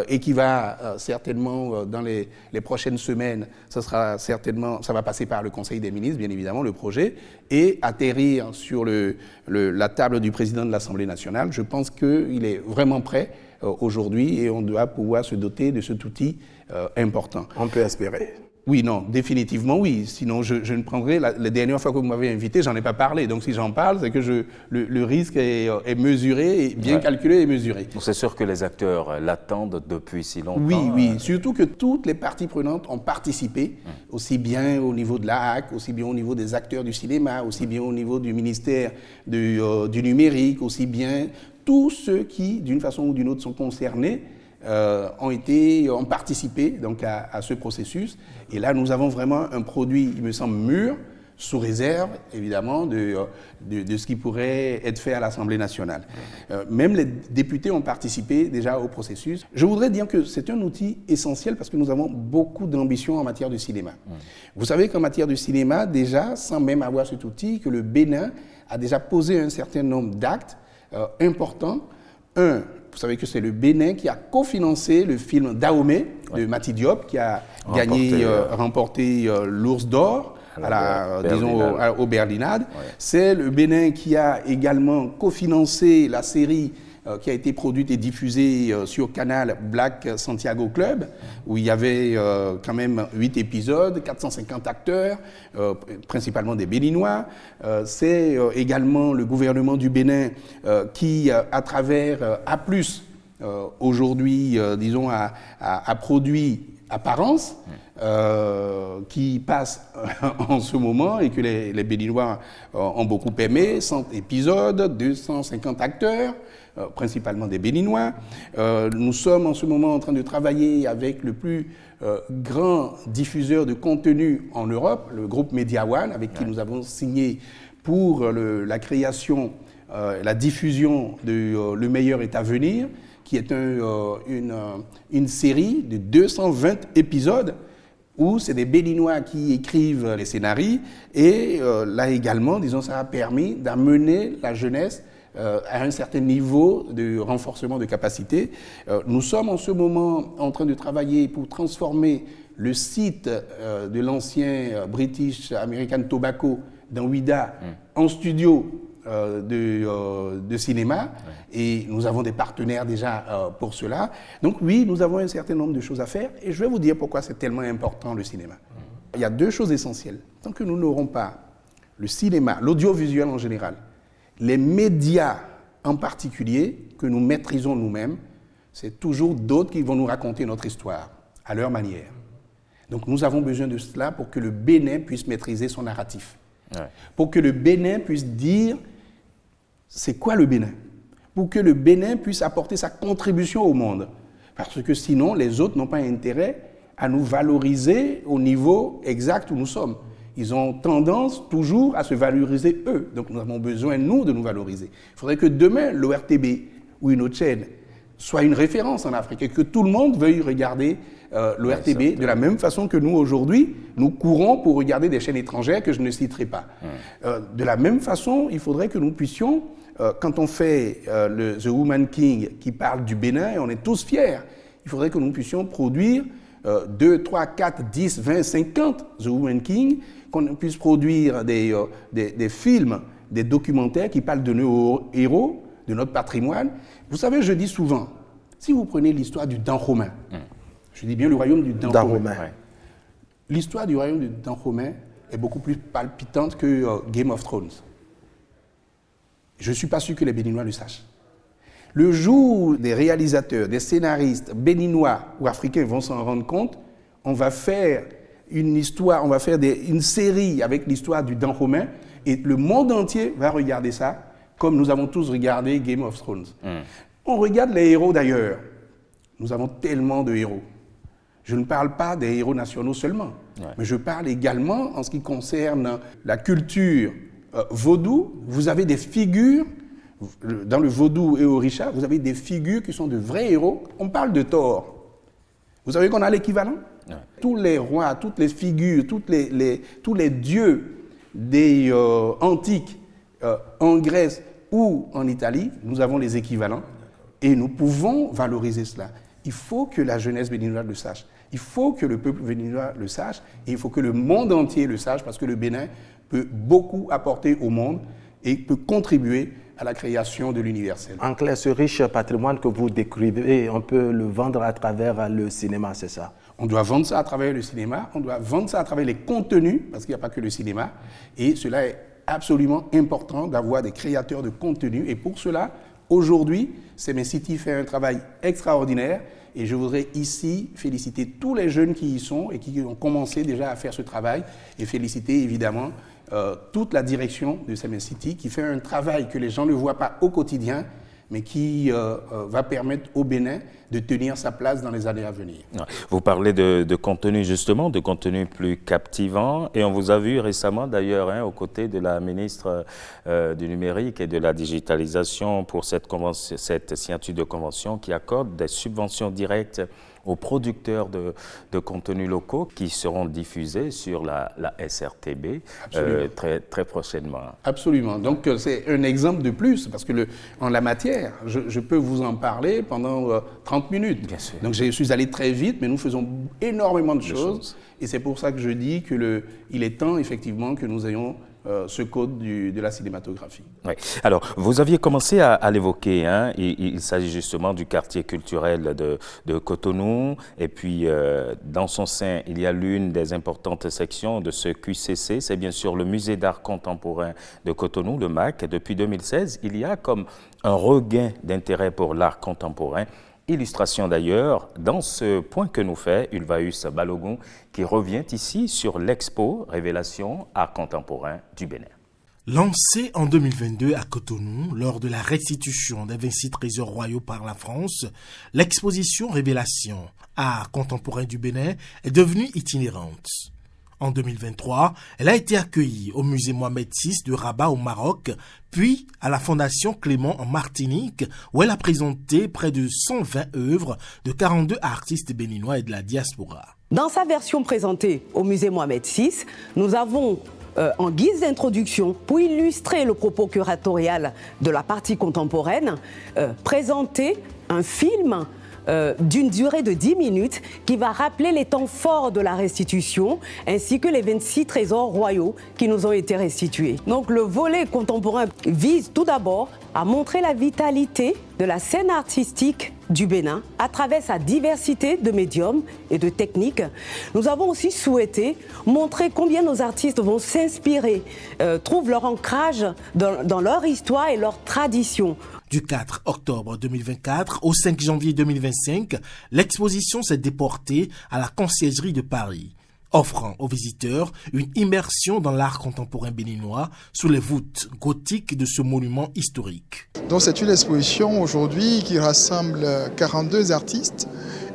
et qui va certainement, dans les prochaines semaines, ça va passer par le Conseil des ministres, bien évidemment, le projet, et atterrir sur la table du président de l'Assemblée nationale. Je pense qu'il est vraiment prêt aujourd'hui et on doit pouvoir se doter de cet outil important. On peut espérer. Oui, non, définitivement oui. Sinon, je ne prendrai... La dernière fois que vous m'avez invité, j'en ai pas parlé. Donc, si j'en parle, c'est que le risque est mesuré, et bien calculé et mesuré. C'est sûr que les acteurs l'attendent depuis si longtemps. Oui. Surtout que toutes les parties prenantes ont participé, aussi bien au niveau de l'AAC, aussi bien au niveau des acteurs du cinéma, aussi bien au niveau du ministère du numérique, aussi bien tous ceux qui, d'une façon ou d'une autre, sont concernés, ont participé donc à ce processus. Et là, nous avons vraiment un produit, il me semble, mûr, sous réserve, évidemment, de ce qui pourrait être fait à l'Assemblée nationale. Même les députés ont participé déjà au processus. Je voudrais dire que c'est un outil essentiel parce que nous avons beaucoup d'ambition en matière de cinéma. Vous savez qu'en matière de cinéma, déjà, sans même avoir cet outil, que le Bénin a déjà posé un certain nombre d'actes importants. Vous savez que c'est le Bénin qui a cofinancé le film Dahomey de Mati Diop, qui a remporté l'Ours d'Or au Berlinade. C'est le Bénin qui a également cofinancé la série qui a été produite et diffusée sur Canal Black Santiago Club, où il y avait quand même 8 épisodes, 450 acteurs, principalement des Béninois. C'est également le gouvernement du Bénin qui, à travers A+, aujourd'hui, disons, a produit Apparence, qui passe en ce moment et que les Béninois ont beaucoup aimé. 100 épisodes, 250 acteurs, principalement des Béninois. Nous sommes en ce moment en train de travailler avec le plus grand diffuseur de contenu en Europe, le groupe Media One, avec qui nous avons signé pour la création, la diffusion de Le meilleur est à venir, qui est une série de 220 épisodes où c'est des Béninois qui écrivent les scénarios. Et là également, disons, ça a permis d'amener la jeunesse à un certain niveau de renforcement de capacité. Nous sommes en ce moment en train de travailler pour transformer le site de l'ancien British American Tobacco dans Ouida en studio de cinéma, et nous avons des partenaires déjà pour cela. Donc oui, nous avons un certain nombre de choses à faire, et je vais vous dire pourquoi c'est tellement important le cinéma. Il y a deux choses essentielles. Tant que nous n'aurons pas le cinéma, l'audiovisuel en général, les médias en particulier, que nous maîtrisons nous-mêmes, c'est toujours d'autres qui vont nous raconter notre histoire, à leur manière. Donc nous avons besoin de cela pour que le Bénin puisse maîtriser son narratif. Pour que le Bénin puisse dire c'est quoi le Bénin, pour que le Bénin puisse apporter sa contribution au monde. Parce que sinon, les autres n'ont pas intérêt à nous valoriser au niveau exact où nous sommes. Ils ont tendance toujours à se valoriser eux. Donc nous avons besoin, nous, de nous valoriser. Il faudrait que demain, l'ORTB ou une autre chaîne soit une référence en Afrique et que tout le monde veuille regarder l'ORTB de la même façon que nous, aujourd'hui, nous courons pour regarder des chaînes étrangères que je ne citerai pas. De la même façon, il faudrait que nous puissions, quand on fait The Woman King qui parle du Bénin, et on est tous fiers, il faudrait que nous puissions produire 2, 3, 4, 10, 20, 50 The Woman King, qu'on puisse produire des films, des documentaires qui parlent de nos héros, de notre patrimoine. Vous savez, je dis souvent, si vous prenez l'histoire du Dahomey, je dis bien le royaume du Dahomey, l'histoire du royaume du Dahomey est beaucoup plus palpitante que Game of Thrones. Je ne suis pas sûr que les Béninois le sachent. Le jour où des réalisateurs, des scénaristes béninois ou africains vont s'en rendre compte, on va faire une histoire, on va faire une série avec l'histoire du Dahomey et le monde entier va regarder ça comme nous avons tous regardé Game of Thrones. On regarde les héros d'ailleurs. Nous avons tellement de héros. Je ne parle pas des héros nationaux seulement, mais je parle également en ce qui concerne la culture vaudou. Vous avez des figures, dans le vaudou et orisha, vous avez des figures qui sont de vrais héros. On parle de Thor. Vous savez qu'on a l'équivalent ? Tous les rois, toutes les figures, tous les dieux des antiques en Grèce ou en Italie, nous avons les équivalents et nous pouvons valoriser cela. Il faut que la jeunesse béninoise le sache. Il faut que le peuple béninois le sache et il faut que le monde entier le sache parce que le Bénin peut beaucoup apporter au monde et peut contribuer à la création de l'universel. En clair, ce riche patrimoine que vous décrivez, on peut le vendre à travers le cinéma, c'est ça? On doit vendre ça à travers le cinéma, on doit vendre ça à travers les contenus, parce qu'il n'y a pas que le cinéma. Et cela est absolument important d'avoir des créateurs de contenu. Et pour cela, aujourd'hui, CMS-City fait un travail extraordinaire. Et je voudrais ici féliciter tous les jeunes qui y sont et qui ont commencé déjà à faire ce travail. Et féliciter évidemment toute la direction de CMS-City qui fait un travail que les gens ne voient pas au quotidien, mais qui va permettre au Bénin de tenir sa place dans les années à venir. Vous parlez de contenu justement, de contenu plus captivant, et on vous a vu récemment d'ailleurs aux côtés de la ministre du numérique et de la digitalisation pour cette signature de convention qui accorde des subventions directes aux producteurs de contenus locaux qui seront diffusés sur la SRTB très prochainement. Absolument. Donc c'est un exemple de plus, parce que en la matière, je peux vous en parler pendant 30 minutes. Bien sûr. Donc je suis allé très vite, mais nous faisons énormément de choses. Et c'est pour ça que je dis qu'il est temps effectivement que nous ayons ce code de la cinématographie. Oui. Alors, vous aviez commencé à l'évoquer, il s'agit justement du quartier culturel de Cotonou, et puis dans son sein, il y a l'une des importantes sections de ce QCC, c'est bien sûr le Musée d'art contemporain de Cotonou, le MAC. Depuis 2016, il y a comme un regain d'intérêt pour l'art contemporain. Illustration d'ailleurs dans ce point que nous fait Ulvaeus Balogun, qui revient ici sur l'expo Révélation Art contemporain du Bénin. Lancée en 2022 à Cotonou, lors de la restitution des 26 trésors royaux par la France, l'exposition Révélation Art contemporain du Bénin est devenue itinérante. En 2023, elle a été accueillie au musée Mohamed VI de Rabat au Maroc, puis à la Fondation Clément en Martinique, où elle a présenté près de 120 œuvres de 42 artistes béninois et de la diaspora. Dans sa version présentée au musée Mohamed VI, nous avons en guise d'introduction, pour illustrer le propos curatorial de la partie contemporaine, présenté un film d'une durée de 10 minutes qui va rappeler les temps forts de la restitution ainsi que les 26 trésors royaux qui nous ont été restitués. Donc le volet contemporain vise tout d'abord à montrer la vitalité de la scène artistique du Bénin à travers sa diversité de médiums et de techniques. Nous avons aussi souhaité montrer combien nos artistes vont s'inspirer, trouvent leur ancrage dans leur histoire et leur tradition. Du 4 octobre 2024 au 5 janvier 2025, l'exposition s'est déportée à la Conciergerie de Paris, offrant aux visiteurs une immersion dans l'art contemporain béninois sous les voûtes gothiques de ce monument historique. Donc c'est une exposition aujourd'hui qui rassemble 42 artistes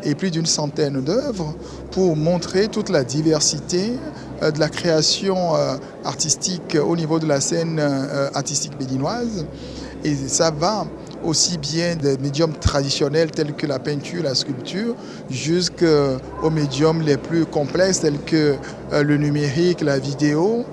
et plus d'une centaine d'œuvres pour montrer toute la diversité de la création artistique au niveau de la scène artistique béninoise. Et ça va aussi bien des médiums traditionnels tels que la peinture, la sculpture, jusqu'aux médiums les plus complexes tels que le numérique, la vidéo,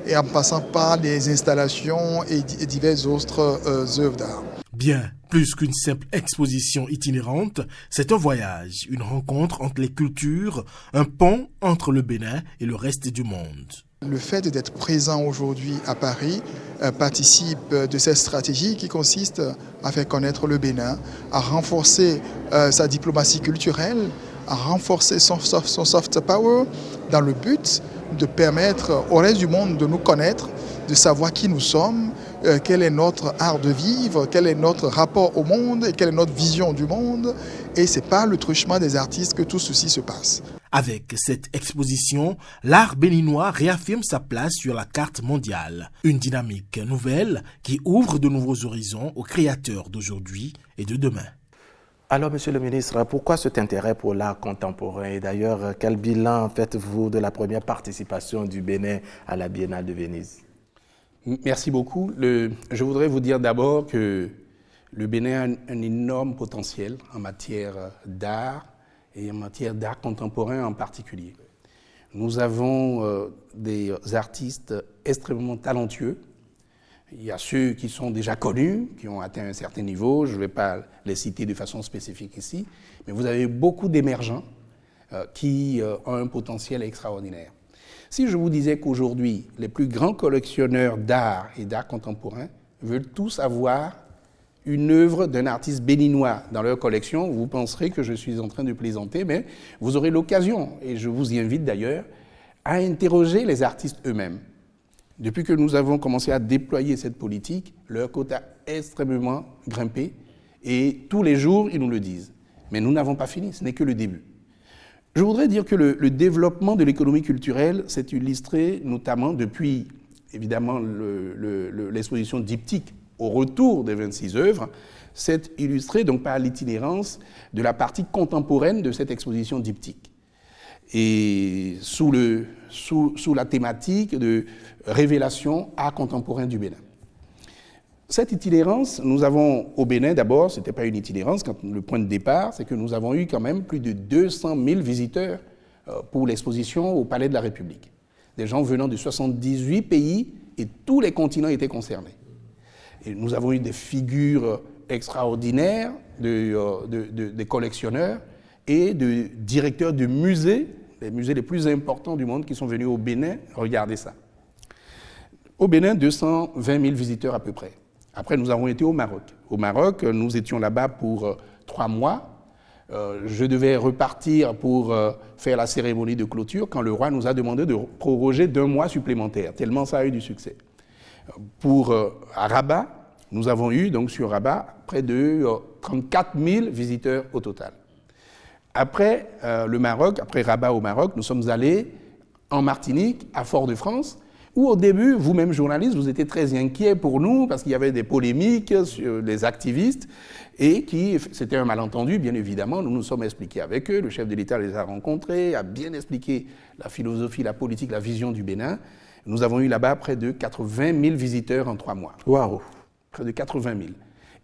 et en passant par les installations et diverses autres œuvres d'art. Bien, plus qu'une simple exposition itinérante, c'est un voyage, une rencontre entre les cultures, un pont entre le Bénin et le reste du monde. Le fait d'être présent aujourd'hui à Paris participe de cette stratégie qui consiste à faire connaître le Bénin, à renforcer sa diplomatie culturelle, à renforcer son soft power dans le but de permettre au reste du monde de nous connaître, de savoir qui nous sommes, quel est notre art de vivre, quel est notre rapport au monde et quelle est notre vision du monde. Et c'est par le truchement des artistes que tout ceci se passe. Avec cette exposition, l'art béninois réaffirme sa place sur la carte mondiale. Une dynamique nouvelle qui ouvre de nouveaux horizons aux créateurs d'aujourd'hui et de demain. Alors, Monsieur le ministre, pourquoi cet intérêt pour l'art contemporain? Et d'ailleurs, quel bilan faites-vous de la première participation du Bénin à la Biennale de Venise? Merci beaucoup. Je voudrais vous dire d'abord que le Bénin a un énorme potentiel en matière d'art et en matière d'art contemporain en particulier. Nous avons des artistes extrêmement talentueux. Il y a ceux qui sont déjà connus, qui ont atteint un certain niveau. Je ne vais pas les citer de façon spécifique ici, mais vous avez beaucoup d'émergents qui ont un potentiel extraordinaire. Si je vous disais qu'aujourd'hui, les plus grands collectionneurs d'art et d'art contemporain veulent tous avoir une œuvre d'un artiste béninois dans leur collection, vous penserez que je suis en train de plaisanter, mais vous aurez l'occasion, et je vous y invite d'ailleurs, à interroger les artistes eux-mêmes. Depuis que nous avons commencé à déployer cette politique, leur cote a extrêmement grimpé, et tous les jours, ils nous le disent. Mais nous n'avons pas fini, ce n'est que le début. Je voudrais dire que le développement de l'économie culturelle s'est illustré notamment depuis, évidemment, l'exposition diptyque au retour des 26 œuvres, s'est illustré donc par l'itinérance de la partie contemporaine de cette exposition diptyque. Et sous la thématique de révélation art contemporain du Bénin. Cette itinérance, nous avons au Bénin d'abord, ce n'était pas une itinérance, quand le point de départ, c'est que nous avons eu quand même plus de 200 000 visiteurs pour l'exposition au Palais de la République. Des gens venant de 78 pays et tous les continents étaient concernés. Et nous avons eu des figures extraordinaires des collectionneurs et de directeurs de musées, les musées les plus importants du monde qui sont venus au Bénin. Regardez ça. Au Bénin, 220 000 visiteurs à peu près. Après, nous avons été au Maroc. Au Maroc, nous étions là-bas pour 3 mois. Je devais repartir pour faire la cérémonie de clôture quand le roi nous a demandé de proroger d'1 mois supplémentaire, tellement ça a eu du succès. À Rabat, nous avons eu, donc sur Rabat, près de 34 000 visiteurs au total. Après le Maroc, après Rabat au Maroc, nous sommes allés en Martinique, à Fort-de-France, où au début, vous-même journalistes, vous étiez très inquiets pour nous parce qu'il y avait des polémiques sur les activistes et c'était un malentendu, bien évidemment. Nous nous sommes expliqués avec eux, le chef de l'État les a rencontrés, a bien expliqué la philosophie, la politique, la vision du Bénin. Nous avons eu là-bas près de 80 000 visiteurs en 3 mois. Waouh! Près de 80 000.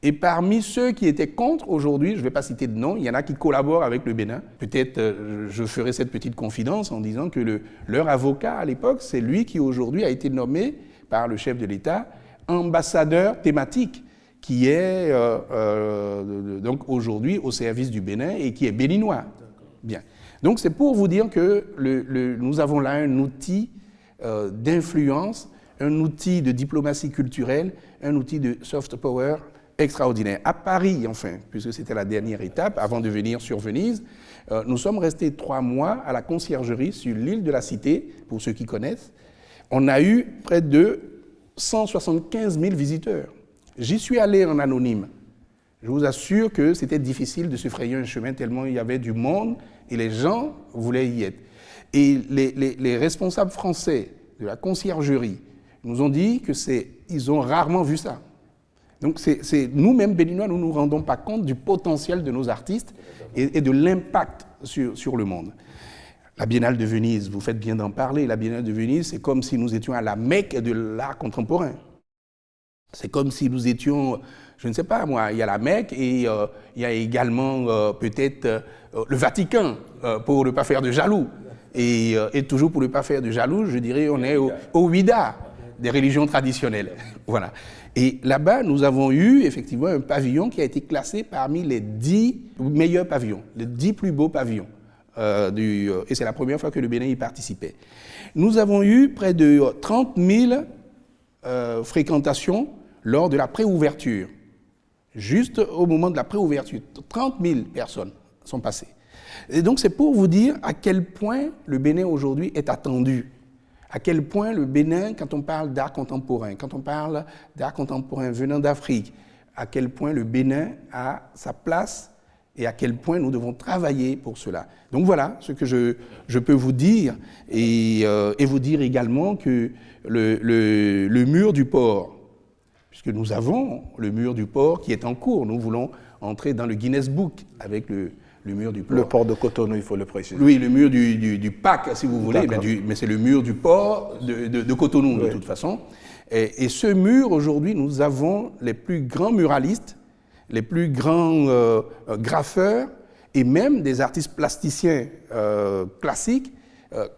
Et parmi ceux qui étaient contre aujourd'hui, je ne vais pas citer de nom, il y en a qui collaborent avec le Bénin. Peut-être je ferai cette petite confidence en disant que leur avocat à l'époque, c'est lui qui aujourd'hui a été nommé par le chef de l'État ambassadeur thématique, qui est donc aujourd'hui au service du Bénin et qui est béninois. Bien. Donc c'est pour vous dire que nous avons là un outil d'influence, un outil de diplomatie culturelle, un outil de soft power extraordinaire. À Paris, enfin, puisque c'était la dernière étape, avant de venir sur Venise, nous sommes restés 3 mois à la conciergerie sur l'île de la Cité, pour ceux qui connaissent. On a eu près de 175 000 visiteurs. J'y suis allé en anonyme. Je vous assure que c'était difficile de se frayer un chemin tellement il y avait du monde et les gens voulaient y être. Et les responsables français de la conciergerie nous ont dit qu'ils ont rarement vu ça. Donc nous-mêmes, Béninois, nous ne nous rendons pas compte du potentiel de nos artistes et de l'impact sur le monde. La Biennale de Venise, vous faites bien d'en parler, la Biennale de Venise, c'est comme si nous étions à la Mecque de l'art contemporain. C'est comme si nous étions, je ne sais pas moi, il y a la Mecque et il y a également peut-être le Vatican, pour ne pas faire de jaloux. Et toujours pour ne pas faire de jaloux, je dirais on est au Ouida des religions traditionnelles. Voilà. Et là-bas, nous avons eu effectivement un pavillon qui a été classé parmi les 10 meilleurs pavillons, les 10 plus beaux pavillons. Et c'est la première fois que le Bénin y participait. Nous avons eu près de 30 000 fréquentations lors de la préouverture. Juste au moment de la préouverture, 30 000 personnes sont passées. Et donc c'est pour vous dire à quel point le Bénin aujourd'hui est attendu. À quel point le Bénin, quand on parle d'art contemporain, quand on parle d'art contemporain venant d'Afrique, à quel point le Bénin a sa place et à quel point nous devons travailler pour cela. Donc voilà ce que je peux vous dire et vous dire également que le mur du port, puisque nous avons le mur du port qui est en cours, nous voulons entrer dans le Guinness Book avec le mur du port. Le port de Cotonou, il faut le préciser. Oui, le mur du PAC, si vous voulez, mais c'est le mur du port de Cotonou, oui, de toute façon. Et ce mur, aujourd'hui, nous avons les plus grands muralistes, les plus grands graffeurs et même des artistes plasticiens classiques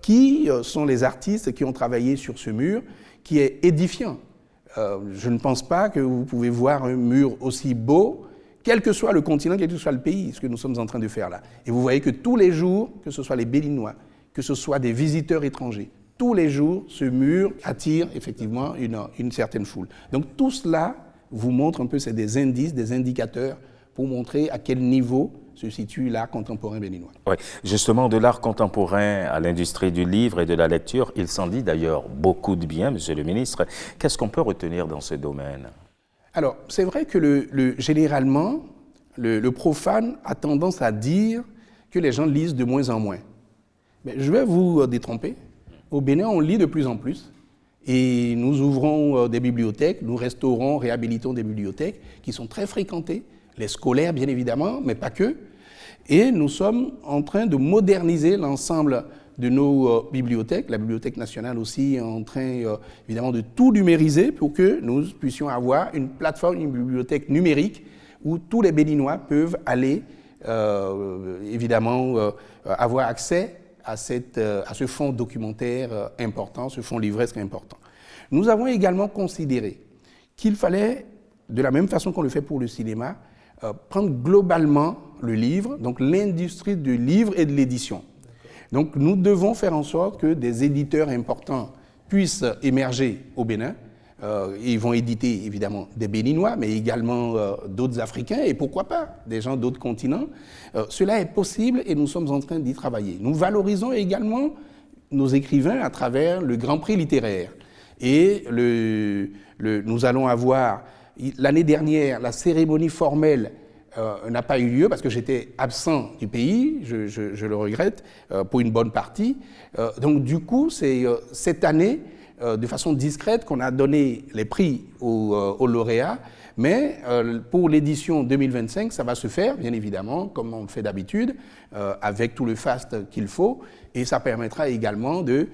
qui sont les artistes qui ont travaillé sur ce mur, qui est édifiant. Je ne pense pas que vous pouvez voir un mur aussi beau, quel que soit le continent, quel que soit le pays, ce que nous sommes en train de faire là. Et vous voyez que tous les jours, que ce soit les Béninois, que ce soit des visiteurs étrangers, tous les jours, ce mur attire effectivement une certaine foule. Donc tout cela vous montre un peu, c'est des indices, des indicateurs pour montrer à quel niveau se situe l'art contemporain béninois. Oui, justement, de l'art contemporain à l'industrie du livre et de la lecture, il s'en dit d'ailleurs beaucoup de bien, Monsieur le ministre. Qu'est-ce qu'on peut retenir dans ce domaine? Alors, c'est vrai que généralement, le profane a tendance à dire que les gens lisent de moins en moins. Mais je vais vous détromper. Au Bénin, on lit de plus en plus. Et nous ouvrons des bibliothèques, nous restaurons, réhabilitons des bibliothèques qui sont très fréquentées, les scolaires bien évidemment, mais pas que. Et nous sommes en train de moderniser l'ensemble de nos bibliothèques. La Bibliothèque nationale aussi est en train évidemment de tout numériser pour que nous puissions avoir une plateforme, une bibliothèque numérique où tous les Béninois peuvent aller évidemment avoir accès à ce fonds documentaire important, ce fonds livresque important. Nous avons également considéré qu'il fallait, de la même façon qu'on le fait pour le cinéma, prendre globalement le livre, donc l'industrie du livre et de l'édition. Donc nous devons faire en sorte que des éditeurs importants puissent émerger au Bénin. Ils vont éditer évidemment des Béninois, mais également d'autres Africains et pourquoi pas des gens d'autres continents. Cela est possible et nous sommes en train d'y travailler. Nous valorisons également nos écrivains à travers le Grand Prix littéraire. Et nous allons avoir, l'année dernière, la cérémonie formelle n'a pas eu lieu parce que j'étais absent du pays, je le regrette, pour une bonne partie. Donc du coup, c'est cette année, de façon discrète, qu'on a donné les prix aux lauréats, mais pour l'édition 2025, ça va se faire, bien évidemment, comme on le fait d'habitude, avec tout le faste qu'il faut, et ça permettra également de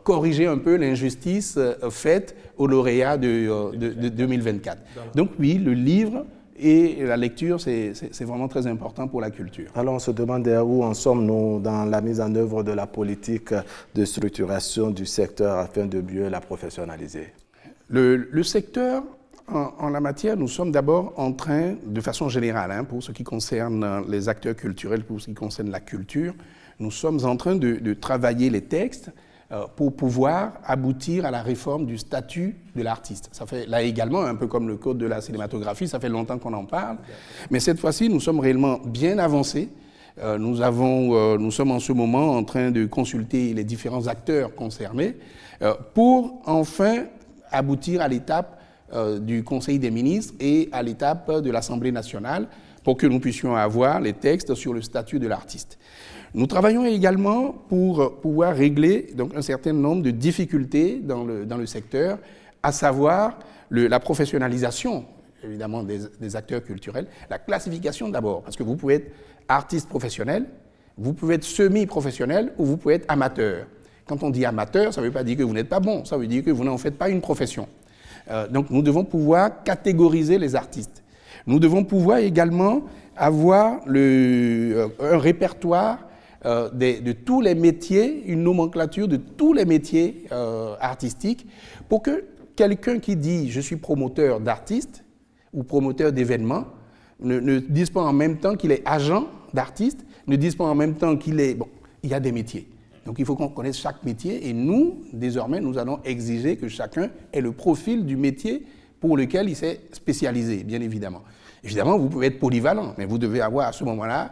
corriger un peu l'injustice faite aux lauréats de 2024. Donc oui, le livre et la lecture, c'est vraiment très important pour la culture. Alors on se demande où en sommes-nous dans la mise en œuvre de la politique de structuration du secteur afin de mieux la professionnaliser? Le secteur, en la matière, nous sommes d'abord en train, de façon générale, pour ce qui concerne les acteurs culturels, pour ce qui concerne la culture, nous sommes en train de travailler les textes pour pouvoir aboutir à la réforme du statut de l'artiste. Ça fait là également, un peu comme le code de la cinématographie, ça fait longtemps qu'on en parle, mais cette fois-ci, nous sommes réellement bien avancés. Nous sommes en ce moment en train de consulter les différents acteurs concernés pour enfin aboutir à l'étape du Conseil des ministres et à l'étape de l'Assemblée nationale pour que nous puissions avoir les textes sur le statut de l'artiste. Nous travaillons également pour pouvoir régler donc, un certain nombre de difficultés dans le secteur, à savoir la professionnalisation, évidemment, des acteurs culturels, la classification d'abord, parce que vous pouvez être artiste professionnel, vous pouvez être semi-professionnel ou vous pouvez être amateur. Quand on dit amateur, ça ne veut pas dire que vous n'êtes pas bon, ça veut dire que vous n'en faites pas une profession. Donc nous devons pouvoir catégoriser les artistes. Nous devons pouvoir également avoir un répertoire de tous les métiers, une nomenclature de tous les métiers artistiques pour que quelqu'un qui dit « je suis promoteur d'artistes » ou promoteur d'événements ne dise pas en même temps qu'il est agent d'artiste, ne dise pas en même temps qu'il est... Bon, il y a des métiers. Donc il faut qu'on connaisse chaque métier et nous, désormais, nous allons exiger que chacun ait le profil du métier pour lequel il s'est spécialisé, bien évidemment. Évidemment, vous pouvez être polyvalent, mais vous devez avoir à ce moment-là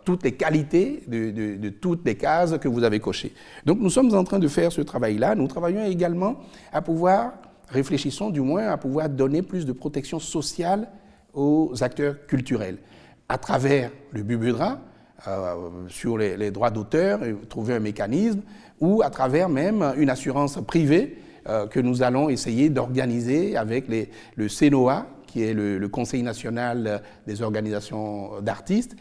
toutes les qualités de toutes les cases que vous avez cochées. Donc nous sommes en train de faire ce travail-là. Nous travaillons également à pouvoir, réfléchissons du moins, à pouvoir donner plus de protection sociale aux acteurs culturels à travers le BUBUDRA, sur les droits d'auteur, trouver un mécanisme, ou à travers même une assurance privée que nous allons essayer d'organiser avec le CNOA, qui est le Conseil national des organisations d'artistes,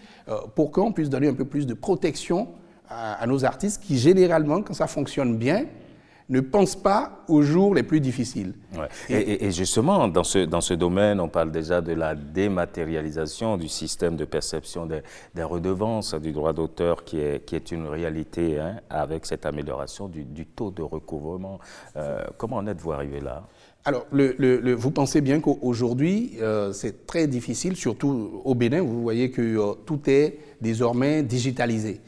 pour qu'on puisse donner un peu plus de protection à nos artistes qui, généralement, quand ça fonctionne bien, ne pensent pas aux jours les plus difficiles. Ouais. Et justement, dans ce domaine, on parle déjà de la dématérialisation du système de perception des redevances, du droit d'auteur qui est une réalité avec cette amélioration du taux de recouvrement. Comment en êtes-vous arrivé là ? Alors, vous pensez bien qu'aujourd'hui, c'est très difficile, surtout au Bénin, vous voyez que tout est désormais digitalisé.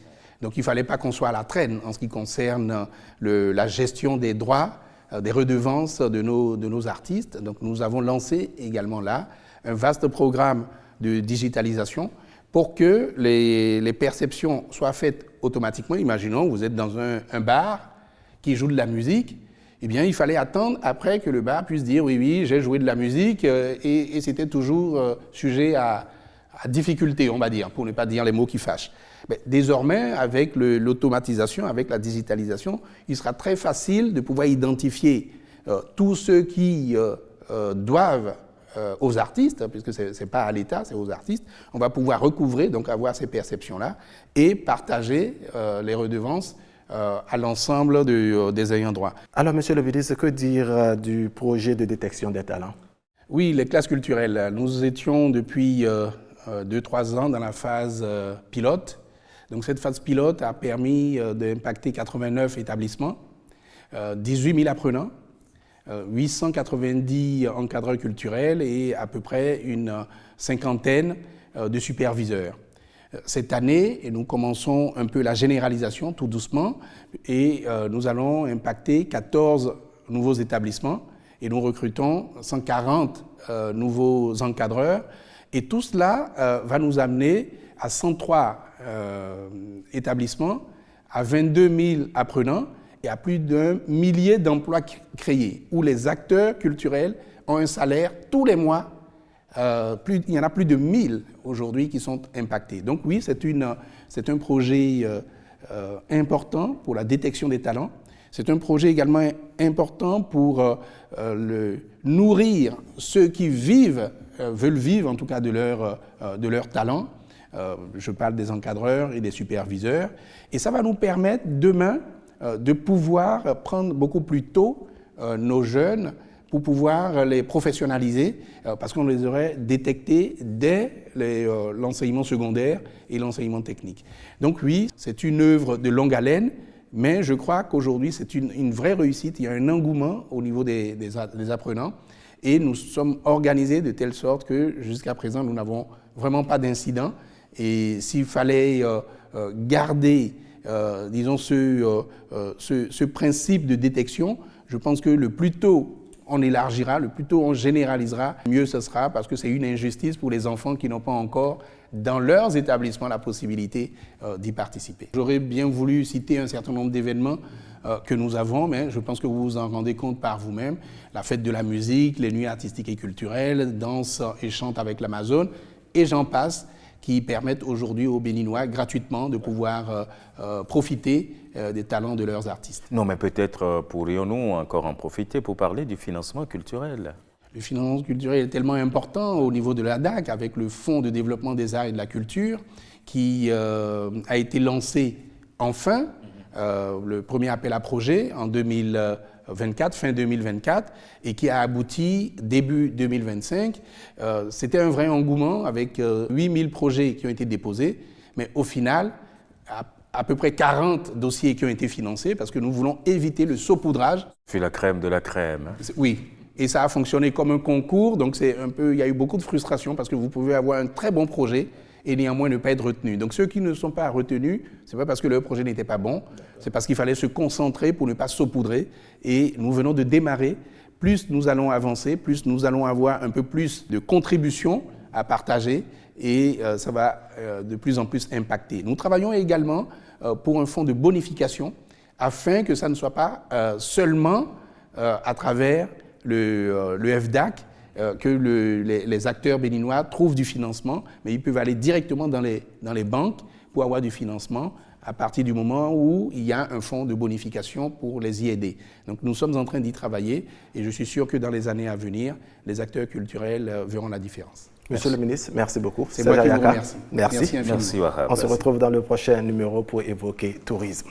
Donc il ne fallait pas qu'on soit à la traîne en ce qui concerne la gestion des droits des redevances de nos artistes. Donc nous avons lancé également là un vaste programme de digitalisation pour que les perceptions soient faites automatiquement. Imaginons, vous êtes dans un bar qui joue de la musique, eh bien, il fallait attendre après que le bar puisse dire « oui, j'ai joué de la musique » et c'était toujours sujet à difficulté, on va dire, pour ne pas dire les mots qui fâchent. Mais désormais, avec l'automatisation, avec la digitalisation, il sera très facile de pouvoir identifier tous ceux qui doivent aux artistes, puisque ce n'est pas à l'État, c'est aux artistes. On va pouvoir recouvrer, donc avoir ces perceptions-là et partager les redevances à l'ensemble des ayants droit. Alors, monsieur le ministre, que dire du projet de détection des talents? Oui, les classes culturelles. Nous étions depuis 2-3 ans dans la phase pilote. Donc cette phase pilote a permis d'impacter 89 établissements, 18 000 apprenants, 890 encadreurs culturels et à peu près une cinquantaine de superviseurs. Cette année, nous commençons un peu la généralisation tout doucement et nous allons impacter 14 nouveaux établissements et nous recrutons 140 nouveaux encadreurs. Et tout cela va nous amener à 103 établissements, à 22 000 apprenants et à plus d'1 millier d'emplois créés, où les acteurs culturels ont un salaire tous les mois. Il y en a plus de 1000 aujourd'hui qui sont impactés. Donc oui, c'est un projet important pour la détection des talents. C'est un projet également important pour nourrir ceux qui veulent vivre en tout cas de leur talent. Je parle des encadreurs et des superviseurs. Et ça va nous permettre demain de pouvoir prendre beaucoup plus tôt nos jeunes pour pouvoir les professionnaliser parce qu'on les aurait détectés dès l'enseignement secondaire et l'enseignement technique. Donc oui, c'est une œuvre de longue haleine, mais je crois qu'aujourd'hui c'est une vraie réussite. Il y a un engouement au niveau des apprenants et nous sommes organisés de telle sorte que jusqu'à présent nous n'avons vraiment pas d'incident. Et s'il fallait garder, disons, ce principe de détection, je pense que le plus tôt on élargira, le plus tôt on généralisera, mieux ce sera, parce que c'est une injustice pour les enfants qui n'ont pas encore dans leurs établissements la possibilité d'y participer. J'aurais bien voulu citer un certain nombre d'événements que nous avons, mais je pense que vous vous en rendez compte par vous-même. La fête de la musique, les nuits artistiques et culturelles, danse et chante avec l'Amazone, et j'en passe, qui permettent aujourd'hui aux Béninois gratuitement de pouvoir profiter des talents de leurs artistes. Non, mais peut-être pourrions-nous encore en profiter pour parler du financement culturel. Le financement culturel est tellement important au niveau de la DAC, avec le Fonds de développement des arts et de la culture, qui a été lancé enfin, le premier appel à projet en 2024, fin 2024, et qui a abouti début 2025. C'était un vrai engouement avec 8000 projets qui ont été déposés, mais au final, à peu près 40 dossiers qui ont été financés parce que nous voulons éviter le saupoudrage. C'est la crème de la crème. Oui, et ça a fonctionné comme un concours, donc il y a eu beaucoup de frustration parce que vous pouvez avoir un très bon projet et néanmoins ne pas être retenu. Donc ceux qui ne sont pas retenus, ce n'est pas parce que leur projet n'était pas bon, c'est parce qu'il fallait se concentrer pour ne pas saupoudrer. Et nous venons de démarrer. Plus nous allons avancer, plus nous allons avoir un peu plus de contributions à partager et ça va de plus en plus impacter. Nous travaillons également pour un fonds de bonification afin que ça ne soit pas seulement à travers le FDAC, que les acteurs béninois trouvent du financement, mais ils peuvent aller directement dans les banques pour avoir du financement à partir du moment où il y a un fonds de bonification pour les y aider. Donc nous sommes en train d'y travailler et je suis sûr que dans les années à venir, les acteurs culturels verront la différence. Monsieur le ministre, merci beaucoup. C'est moi qui vous remercie. Merci. Merci Wahab. On se retrouve dans le prochain numéro pour évoquer tourisme.